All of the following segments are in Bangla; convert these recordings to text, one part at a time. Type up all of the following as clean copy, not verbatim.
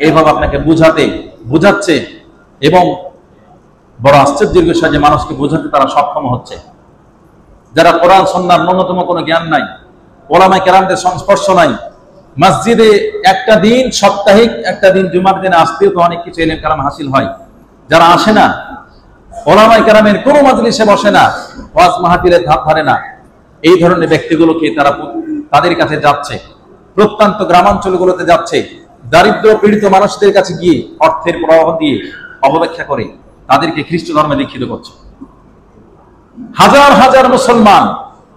এইভাবে আপনাকে বুঝাচ্ছে এবং বড় আশ্চর্যের বিষয় যে মানুষকে বোঝাতে তারা সক্ষম হচ্ছে। যারা কোরআন সুন্নাহর ন্যূনতম কোনো জ্ঞান নাই, ওলামায়ে কেরামদের সংস্পর্শ নাই, মসজিদে একটা দিন সাপ্তাহিক একটা দিন জুমার দিনে আসতেও তো অনেক কিছু ইলম কালাম হাসিল হয়। যারা আসে না, ওলামায়ে কেরামের কোনো মাজলিসে বসে না, ওয়াজ মাহফিলের ধার ধারে না, এই ধরনের ব্যক্তিগুলোকে তাদের কাছে যাচ্ছে, প্রত্যন্ত গ্রামাঞ্চলগুলোতে যাচ্ছে, দারিদ্র পীড়িত মানুষদের কাছে গিয়ে অর্থের প্রবাহ দিয়ে অপব্যাখ্যা করে তাদেরকে খ্রিস্ট ধর্মে দীক্ষিত করছে। হাজার হাজার মুসলমান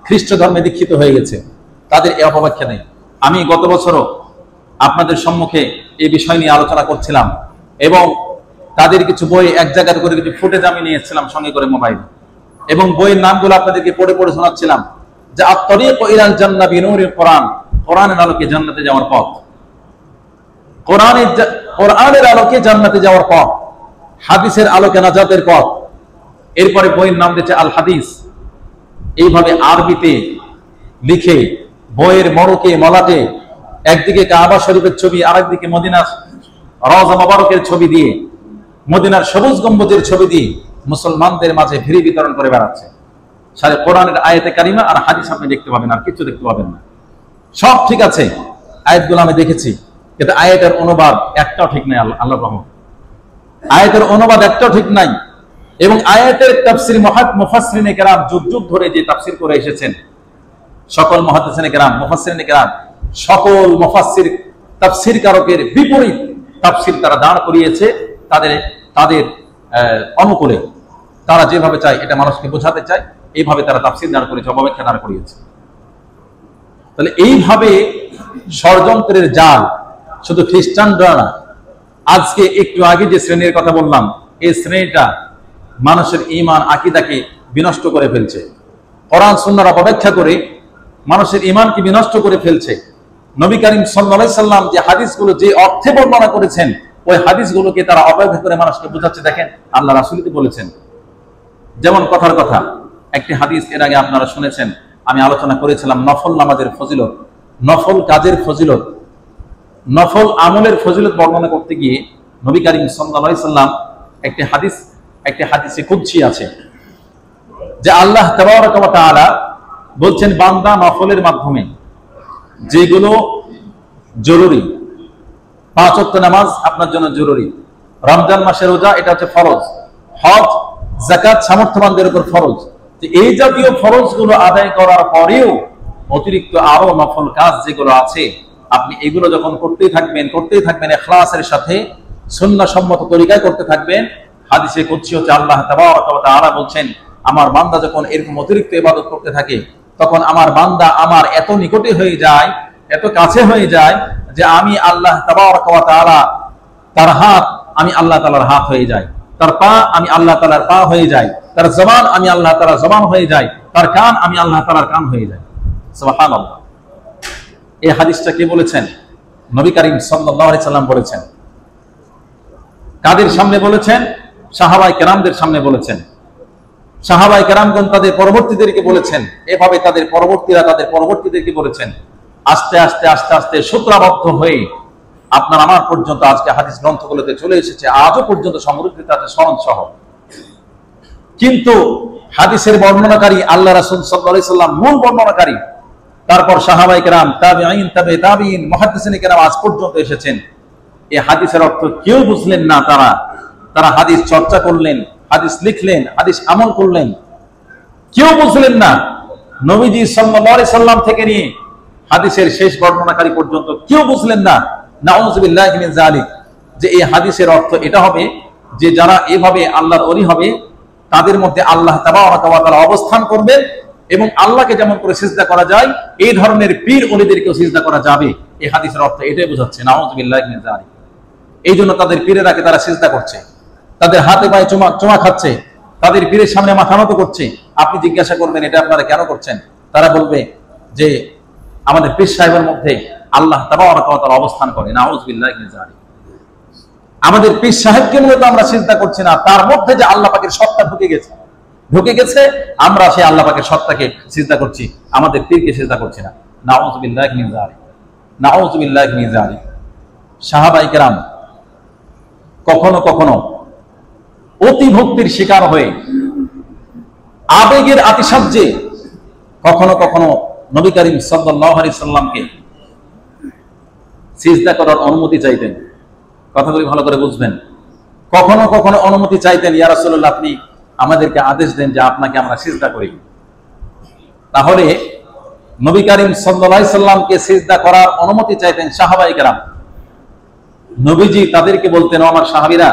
খ্রিস্ট ধর্মে দীক্ষিত হয়ে গেছে, তাদের এই অপব্যাখ্যা নেই। আমি গত বছরও আপনাদের সম্মুখে এই বিষয় নিয়ে আলোচনা করছিলাম এবং তাদের কিছু বই এক জায়গায় করে কিছু ফুটেজ আমি নিয়ে এসেছিলাম সঙ্গে করে মোবাইলে, এবং বইয়ের নামগুলো আপনাদেরকে পড়ে পড়ে শোনাচ্ছিলাম যে আত-তরিক ইলাল জান্নাহ বিনূরিল কোরআন, কোরআনের আলোকে জান্নাতে যাওয়ার পথ, কোরআনের আলোকে জান্নাতে যাওয়ার পথ, হাদিসের আলোকে নাজাতের পথ। এরপরে বইয়ের নাম দিয়েছে আল হাদিস। এইভাবে আরবিতে লিখে বইয়ের মড়কে মলাটে একদিকে কাবা শরীফের ছবি, আরেকদিকে মদিনার রওজা মোবারকের ছবি দিয়ে, মদিনার সবুজ গম্বুজের ছবি দিয়ে মুসলমানদের মাঝে ফ্রি বিতরণ করে বেড়াচ্ছে। সারে কোরআনের আয়াতে কারিমা আর হাদিস আপনি দেখতে পাবেন, আর কিছু দেখতে পাবেন না। সব ঠিক আছে, আয়াতগুলো আমি দেখেছি, কিন্তু আয়াতের অনুবাদ একটাও ঠিক নাই। আল্লাহর রহমত, আয়াতের অনুবাদ একটাও ঠিক নাই। এবং আয়াতের তাফসীর মুফাসসিরিনে কেরাম যুগ যুগ ধরে যে তাফসীর করে এসেছেন, সকল মুহাদ্দিসিনে কেরাম, মুফাসসিরিনে কেরাম, সকল মুফাসসির তাফসীর কারকের বিপরীত তাফসীর তারা দাঁড় করিয়েছে তাদের অনুকূলে। তারা যেভাবে চায় এটা মানুষকে বোঝাতে চায়, এইভাবে তারা তাফসীর দাঁড় করেছে, অপব্যাখ্যা দাঁড় করিয়েছে। তাহলে এইভাবে ষড়যন্ত্রের জাল শুধু খ্রিস্টানরা না, আজকে একটু আগে যে শ্রেণীর কথা বললাম, এই শ্রেণীটা মানুষের ঈমান আকীদাকে বিনষ্ট করে ফেলছে। কোরআন সুন্নাহর অপব্যাখ্যা করে মানুষের ঈমানকে বিনষ্ট করে ফেলছে। নবী করিম সাল্লাল্লাহু আলাইহি সাল্লাম যে হাদিসগুলো যে অর্থে বর্ণনা করেছেন, ওই হাদিসগুলোকে তারা অপব্যাখ্যা করে মানুষকে বোঝাচ্ছে। দেখেন, আল্লাহ রাসূলই তো বলেছেন। যেমন কথার কথা একটি হাদিস এর আগে আপনারা শুনেছেন, আমি আলোচনা করেছিলাম নফল নামাজের ফজিলত, নফল কাজের ফজিলত, নফল আমলের ফজিলত বর্ণনা করতে গিয়ে নবী করিম সাল্লাল্লাহু আলাইহি সাল্লাম একটি হাদিসে কুদসি আছে যে আল্লাহ তাবারাক ওয়া তাআলা বলছেন, বান্দা নফলের মাধ্যমে যেগুলো জরুরি, 5 ওয়াক্ত নামাজ আপনার জন্য জরুরি, রমজান মাসের রোজা এটা হচ্ছে ফরজ, হজ যাকাত সামর্থ্যবানদের উপর ফরজ, এই জাতীয় ফরজগুলো আদায় করার পরেও অতিরিক্ত আরো নফল কাজ যেগুলো আছে, আপনি এগুলো যখন করতেই থাকবেন ইখলাসের সাথে, সুন্নাহ সম্মত তরিকায় করতে থাকবেন। হাদিসে কুদসি হচ্ছে আল্লাহ তাবারাক ওয়া তাআলা বলছেন, আমার বান্দা যখন এরকম অতিরিক্ত ইবাদত করতে থাকে, তখন আমার বান্দা আমার এত নিকটে হয়ে যায়, এত কাছে হয়ে যায় যে আমি আল্লাহ তাবারাক ওয়া তাআলা, তার হাত আমি আল্লাহ তাআলার হাত হয়ে যাই, তার পা আমি আল্লাহ তাআলার পা হয়ে যাই, তার জবান আমি আল্লাহ তাআলার জবান হয়ে যাই, তার কান আমি আল্লাহ তাআলার কান হয়ে যাই। সুবহানাল্লাহ। এই হাদিসটা কে বলেছেন? নবী করিম সাল্লাল্লাহু আলাইহি সাল্লাম বলেছেন। কাদের সামনে বলেছেন? সাহাবায়ে কেরামদের সামনে বলেছেন। সাহাবায়ে কেরামগণ তাদের পরবর্তীদেরকে বলেছেন, এভাবে তাদের পরবর্তীরা তাদের পরবর্তীদেরকে বলেছেন। আস্তে আস্তে আস্তে আস্তে সূত্রবদ্ধ হয়ে আপনার আমার পর্যন্ত আজকে হাদিস গ্রন্থগুলোতে চলে এসেছে, আজও পর্যন্ত সমৃদ্ধিত আছে সনদ সহ। কিন্তু হাদিসের বর্ণনাকারী আল্লাহ রাসূল সাল্লাল্লাহু আলাইহি সাল্লাম মূল বর্ণনাকারী, তারপর সাহাবায়ে কেরাম, তাবিঈন, তাবে তাবিঈন, মুহাদ্দিসিনে কেরাম আজ পর্যন্ত এসেছেন। এই হাদিসের অর্থ কেউ বুঝলেন না। তারা হাদিস চর্চা করলেন, হাদিস লিখলেন, হাদিস আমল করলেন, কেউ বুঝলেন না। নবীজি সাল্লাল্লাহু আলাইহি সাল্লাম থেকে নিয়ে হাদিসের শেষ বর্ণনাকারী পর্যন্ত কেউ বুঝলেন না, নাউযুবিল্লাহি মিন যালিক, যে এই হাদিসের অর্থ এটা হবে যে যারা এভাবে আল্লাহর ওলি হবে, তাদের মধ্যে আল্লাহ তাবারাক ওয়া তাআলা অবস্থান করবেন এবং আল্লাহকে যেমন করে সিজদা করা যায়, এই ধরনের পীর ওলিদেরকেও সিজদা করা যাবে। এই হাদিসের অর্থ এটাই বোঝাচ্ছে, নাউযুবিল্লাহি মিন যালিক। এই জন্য তাদের পীরেরাকে তারা সিজদা করছে, তাদের হাতে পায়ে চুমা খাচ্ছে, তাদের পীরের সামনে মাথা নত করছে। আপনি জিজ্ঞাসা করবেন এটা আপনারা কেন করছেন? তারা বলবে যে আমাদের পীর সাহেবের মধ্যে আল্লাহ তাবারাক ওয়া তাআলা অবস্থান করে। নাউযুবিল্লাহি মিন যালিক। আমাদের পীর সাহেবকে মূলত আমরা সিজদা করছি না, তার মধ্যে যে আল্লাহ পাকের সত্তা ঢুকে গেছে, আমরা সেই আল্লাহ পাকের সত্তাকে সিজদা করছি, আমাদের পীরকে সিজদা করছি না। নাউযুবিল্লাহি মিন যালিক, নাউযুবিল্লাহি মিন যালিক। সাহাবায়ে কেরাম কখনো কখনো অতি ভক্তির শিকার হয়ে আবেগের আতিশয্যে কখনো কখনো নবী করিম সাল্লাল্লাহু আলাইহি সাল্লামকে সিজদা করার অনুমতি চাইতেন। কথাগুলি ভালো করে বুঝবেন। কখনো কখনো অনুমতি চাইতেন, ইয়া রাসূলুল্লাহ আপনি আমাদেরকে আদেশ দেন যে আপনাকে আমরা সিজদা করি। তাহলে নবী করিম সাল্লাল্লাহু আলাইহি সাল্লামকে সিজদা করার অনুমতি চাইতেন সাহাবায়ে কেরাম। নবীজি তাদেরকে বলতেন, আমার সাহাবীরা,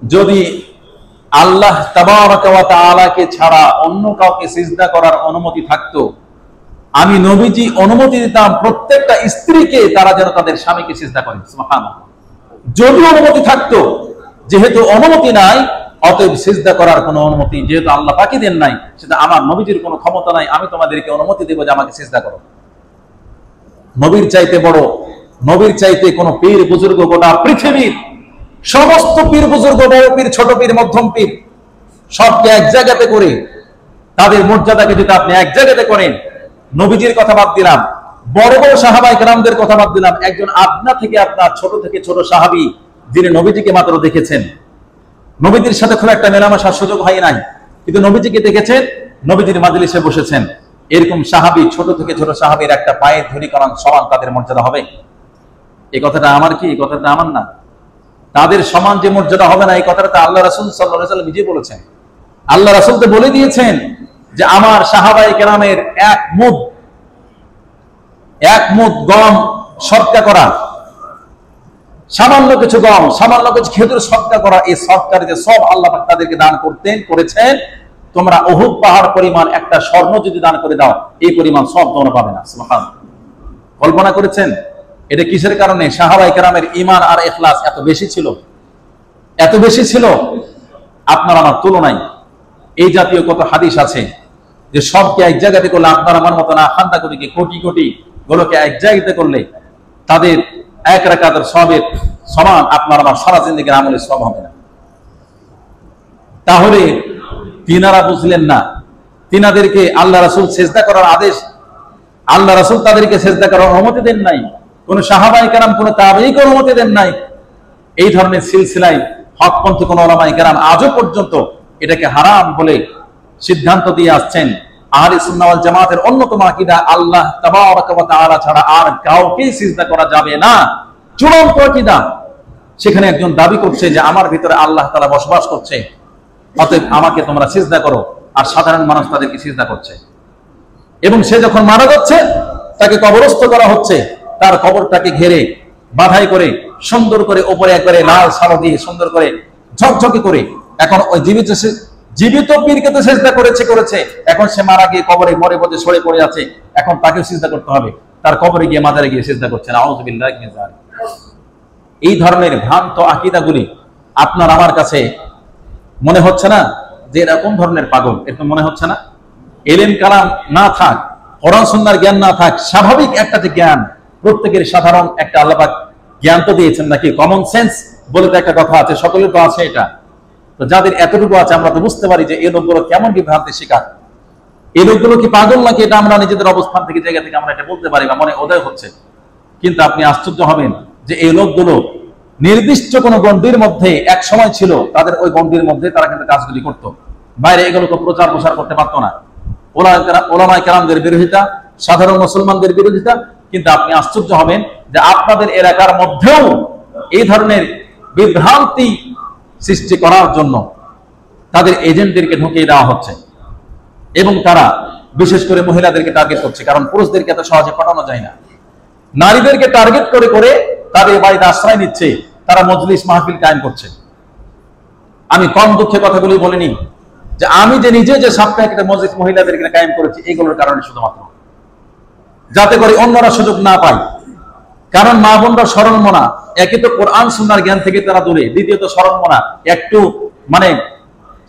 যদি আল্লাহ তাবারাকা ওয়া তাআলাকে ছাড়া অন্য কাউকে সিজদা করার অনুমতি থাকতো, আমি নবীজি অনুমতি দিতাম প্রত্যেকটা স্ত্রীকে তারা যেন তাদের স্বামীকে সিজদা করে। সুবহানাল্লাহ। যদি অনুমতি থাকতো, যেহেতু অনুমতি নাই, অতএব সিজদা করার কোনো অনুমতি যেহেতু আল্লাহ পাকই দেন নাই, সেটা আমার নবীজির কোনো ক্ষমতা নাই, আমি তোমাদেরকে অনুমতি দেব যে আমাকে সিজদা করো। নবীর চাইতে বড়, নবীর চাইতে কোনো পীর বুজুর্গ গোটা পৃথিবীর সমস্ত পীর বুজুর্গ, বড় পীর, ছোট পীর, মধ্যম পীর, সবকে এক জায়গাতে করে তাদের মর্যাদাকে যদি আপনি এক জায়গাতে করেন, নবীজির কথা বাদ দিলাম, বড় বড় সাহাবায়ে কেরামদের কথা বাদ দিলাম, একজন আপনা থেকে আপনার ছোট থেকে ছোট সাহাবী যিনি নবীজিকে মাত্র দেখেছেন, নবীজির সাথে খুব একটা মেলামেশার সুযোগ হয় নাই, কিন্তু নবীজিকে দেখেছেন, নবীজির মাজলিসে বসেছেন, এরকম সাহাবী, ছোট থেকে ছোট সাহাবীর একটা পায়ের ধরি করান সমান তাদের মর্যাদা হবে? এই কথাটা আমার কি? এই কথাটা আমার না। তাদের সমান যে মর্যাদা হবে না, এই কথাটা আল্লাহ রাসূল সাল্লাল্লাহু আলাইহি ওয়াসাল্লাম নিজে বলেছেন। আল্লাহ রাসূল তো বলে দিয়েছেন যে আমার সাহাবায়ে কেরামের এক মুদ গম সদকা করা, সামান্য কিছু গম, সামান্য কিছু খেজুর সদকা করা, এই সদকার যে সব আল্লাহ পাক তাদেরকে দান করেছেন, তোমরা উহুদ পাহাড় পরিমাণ একটা স্বর্ণ যদি দান করে দাও, এই পরিমাণ সব তোমরা পাবে না। সুবহানাল্লাহ। কল্পনা করেছেন এটা কিসের কারণে? সাহাবায়ে কেরামের ঈমান আর ইখলাস এত বেশি ছিল, এত বেশি ছিল আপনার আমার তুলনায়। এই জাতীয় কত হাদিস আছে যে সবকে এক জায়গাতে করলে, আপনার আমার মতো না খান্দা কোটিকে কোটি কোটি গুলোকে এক জায়গাতে করলে তাদের এক রাকাতের সওয়াবের সমান আপনার আমার সারা জিন্দেগির আমলের সওয়াব হবে না। তাহলে তিনারা বুঝলেন না, তিনাদেরকে আল্লাহ রাসূল সিজদা করার আদেশ, আল্লাহ রাসূল তাদেরকে সিজদা করার অনুমতি দেন নাই, কোন সাহাবায়ে কেরাম, কোন তাবেঈকে অনুমতি দেন নাই। এই ধরনের সিলসিলায় হকপন্থী কোন উলামায়ে কেরাম আজও পর্যন্ত এটাকে হারাম বলে সিদ্ধান্ত দিয়ে আসছেন। আহলে সুন্নাহ ওয়াল জামাতের অন্যতম আকীদা, আল্লাহ তাবারাকা ওয়া তাআলা ছাড়া আর কাউকে সিজদা করা যাবে না, চূড়ান্ত আকীদা। সেখানে একজন দাবি করছে যে আমার ভিতরে আল্লাহ তাআলা বসবাস করছে, অতএব আমাকে তোমরা সিজদা করো, আর সাধারণ মানুষ তাদেরকে সিজদা করছে। এবং সে যখন মারা যাচ্ছে, তাকে কবরস্থ করা হচ্ছে, তার কবরটাকে ঘিরে বাধাই করে সুন্দর করে উপরে একবারে লাল সালো দিয়ে সুন্দর করে ঝকঝকে করে, এখন ওই জীবিত পীরকে তো সিজদা করেছে, এখন সে মারা গিয়ে কবরে মরে পড়ে সরে পড়ে আছে, এখন তাকেও সিজদা করতে হবে, তার কবরে গিয়ে মাজারে গিয়ে সিজদা করছেন। আউযু বিল্লাহি মিনাশ যালিক। এই ধরনের ভ্রান্ত আকীদাগুলি আপনার আমার কাছে মনে হচ্ছে না যে এরকম ধরনের পাগল? এরকম মনে হচ্ছে না? ইলম কালাম না থাক, কোরআন সুন্নাহর জ্ঞান না থাক, স্বাভাবিক একটা যে জ্ঞান, প্রত্যেকের সাধারণ একটা আল্লাহ পাক জ্ঞান তো দিয়েছেন নাকি? কমন সেন্স বলে তো একটা কথা আছে, সকলের তো আছে এটা। তো যাদের এতটুকু আছে, আমরা তো বুঝতে পারি যে এই লোকগুলো কেমন বিভ্রান্তির শিকার, এই লোকগুলো কি পাগল নাকি, এটা আমরা নিজেদের অবস্থান থেকে, জায়গা থেকে আমরা এটা বলতে পারি বা মনে উদয় হচ্ছে। কিন্তু আপনি আশ্চর্য হবেন যে এই লোকগুলো নির্দিষ্ট কোন গণ্ডির মধ্যে এক সময় ছিল, তাদের ওই গণ্ডির মধ্যে তারা কিন্তু কাজগুলি করত, বাইরে এগুলোকে প্রচার প্রসার করতে পারতো না। ওলামায়ে কেরামদের বিরোধিতা, সাধারণ মুসলমানদের বিরোধিতা। কিন্তু আপনি আশ্চর্য হবেন যে আপনাদের এলাকার মধ্যেও এই ধরনের বিভ্রান্তি সৃষ্টি করার জন্য তাদের এজেন্টদেরকে ঢুকিয়ে দেওয়া হচ্ছে, এবং তারা বিশেষ করে মহিলাদেরকে টার্গেট করছে, কারণ পুরুষদেরকে এত সহজে পাঠানো যায় না। নারীদেরকে টার্গেট করে করে তাদের বাড়িতে আশ্রয় নিচ্ছে, তারা মজলিস মাহফিল কায়েম করছে। আমি কম দুঃখে কথাগুলি বলিনি যে আমি যে নিজে যে সাপ্তাহিক একটা মজলিস মহিলাদেরকে কায়েম করেছি, এগুলোর কারণে শুধুমাত্র, যাতে করে অন্যরা সুযোগ না পায়। কারণ মা বোনরা সরল মনা, একে তো কোরআন সুন্নাহর জ্ঞান থেকে তারা দূরে, দ্বিতীয়ত সরল মনা, একটু মানে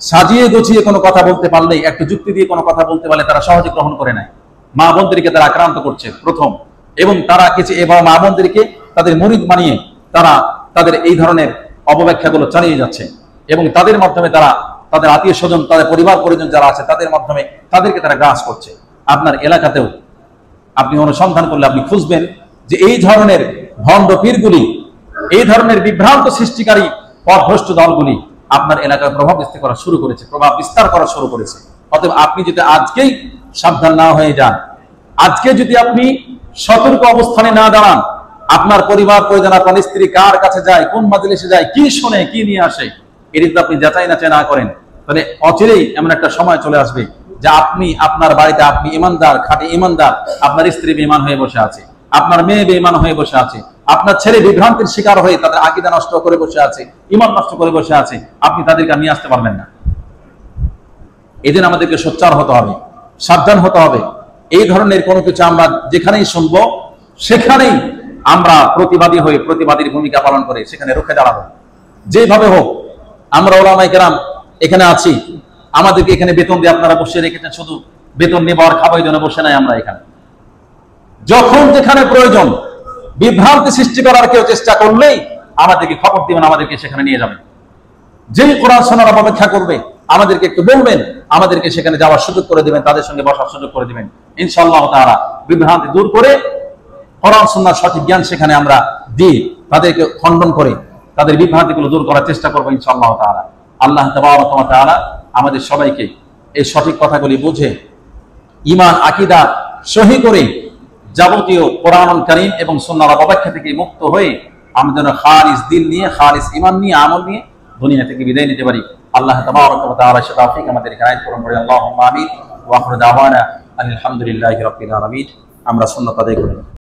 সাজিয়ে গুছিয়ে কোনো কথা বলতে পারলে, একটু যুক্তি দিয়ে কোনো কথা বলতে পারলে তারা সহজে গ্রহণ করে নেয়। মা বোনদেরকে তারা আক্রান্ত করছে প্রথম, এবং তারা কিছু এভাবে মা বোনদেরকে তাদের মুরিদ বানিয়ে তারা তাদের এই ধরনের অপব্যাখ্যাগুলো চালিয়ে যাচ্ছে, এবং তাদের মাধ্যমে তারা তাদের আত্মীয় স্বজন, তাদের পরিবার পরিজন যারা আছে তাদের মাধ্যমে তাদেরকে তারা গ্রাস করছে। আপনার এলাকাতেও আপনি অনুসন্ধান করলে আপনি খুঁজবেন যে এই ধরনের ভণ্ড পীরগুলি এই ধরনের বিভ্রান্ত সৃষ্টিকারী পথভ্রষ্ট দলগুলি আপনার এলাকায় প্রভাব বিস্তার করা শুরু করেছে। অতএব আপনি যদি আজকেই সাবধান না হয়ে যান, আজকে যদি আপনি সতর্ক অবস্থানে না দাঁড়ান, আপনার পরিবার পরিজন, আপনার স্ত্রী কার কাছে যায়, কোন মাজলিসে যায়, কি শোনে, কি নিয়ে আসে, এটি যদি আপনি যাচাই না করেন, তাহলে অচিরেই এমন একটা সময় চলে আসবে যে আপনি আপনার বাড়িতে আপনি ইমানদার, খাঁটি ইমানদার, আপনার স্ত্রী বেঈমান হয়ে বসে আছে, আপনার মেয়ে বেঈমান হয়ে বসে আছে, আপনার ছেলে বিভ্রান্তির শিকার হয়ে তাদের আকীদা নষ্ট করে বসে আছে, ঈমান নষ্ট করে বসে আছে, আপনি তাদেরকে নিয়ে আসতে পারবেন না। এদিন আমাদেরকে সোচ্চার হতে হবে, সাবধান হতে হবে। এই ধরনের কোনো কিছু আমরা যেখানেই শুনবো সেখানেই আমরা প্রতিবাদী হয়ে প্রতিবাদীর ভূমিকা পালন করে সেখানে রুখে দাঁড়াবো। যেভাবে হোক আমরা ওলামায়ে কেরাম এখানে আছি, আমাদেরকে এখানে বেতন দিয়ে আপনারা বসিয়ে রেখেছেন, শুধু বেতন নেবার আর খাবার জন্য বসে নাই আমরা এখানে। যখন যেখানে প্রয়োজন বিভ্রান্তি সৃষ্টি করার কেউ চেষ্টা করলেই আমাদেরকে খবর দিবেন, আমাদেরকে সেখানে নিয়ে যাবেন। যেই কোরআন শোনার অপেক্ষা করবে আমাদেরকে একটু বলবেন, আমাদেরকে সেখানে যাওয়ার সুযোগ করে দিবেন, তাদের সঙ্গে বসার সুযোগ করে দিবেন। ইনশাআল্লাহ তাআলা বিভ্রান্তি দূর করে কোরআন সুন্নাহর সঠিক জ্ঞান সেখানে আমরা দিই, তাদেরকে খণ্ডন করে তাদের বিভ্রান্তিগুলো দূর করার চেষ্টা করবো ইনশাআল্লাহ তাআলা। আল্লাহ তাবারক ওয়া তাআলা আমাদের সবাইকে এই সঠিক কথাগুলি বুঝে ঈমান আকীদা সহি করে যাবতীয় কোরআনুল কারীম এবং সুন্নাহর অপব্যাখ্যা থেকে মুক্ত হয়ে আমরা যেন খালিস দিল নিয়ে, খালিস ঈমান নিয়ে, আমল নিয়ে দুনিয়া থেকে বিদায় নিতে পারি। আল্লাহ তাবারক ওয়া তাআলা সে তৌফিক আমাদের ইনায়াত করুন। আল্লাহুম্মা আমিন ওয়া আখিরু দাওয়ানা আলহামদুলিল্লাহি রাব্বিল আলামিন। আমরা সুন্নাত আদায় করি।